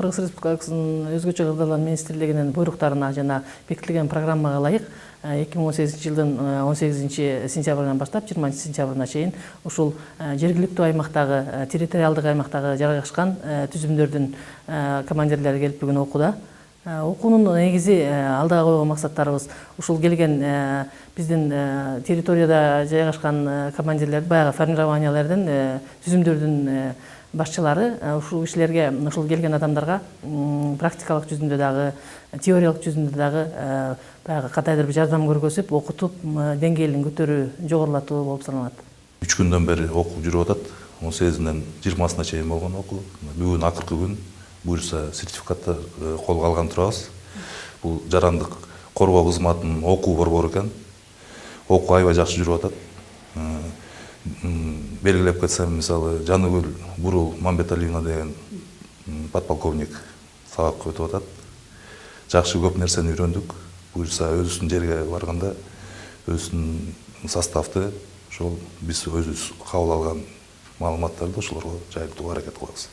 Кыргыз Республикасынын өзгөчө кырдаалар министрлигинин буйруктарына жана бекитилген программага ылайык 2018 жылдын 18 сентябрынан баштап 20 сентябрына чейин ушул жергиликтүү аймактагы, территориалдык аймактагы жайгашкан түзүмдөрдүн командирлери келип бүгүн окууда. Окуунун негизи алдыга койгон максаттарыбыз ушул келген биздин территорияда жайгашкан командирлерди, баягы формированиялардын, түзүмдөрдүн башчылары ушул кишилерге, ушул келген адамдарга практикалык жүзүндө дагы, теориялык жүзүндө дагы баягы кандайдыр бир жардам көргөзүп, окутуп, деңгээлин көтөрүү, жогорулатуу болуп саналат. 3 күндөн бери окуу жүрүп атат. 18-ден 20-сына чейин болгон окуу. Бүгүн акыркы күн. Буюрса сертификатты колго алган турабыз. Бул жарандык коргоо кызматынын окуу борбору экен. Окуу аябай жакшы жүрүп атат. Белгилеп кетсем, мисалы, Жаныгүл Бурул Мамбеталиевна деген подполковник сабак өтүп атат. Жакшы көп нерсени үйрөндүк. Буюрса өзүбүздүн жерге барганда өзүбүздүн составты ошол биз өзүбүз кабыл алган маалыматтарды ошолорго жайылтууга аракет кылабыз.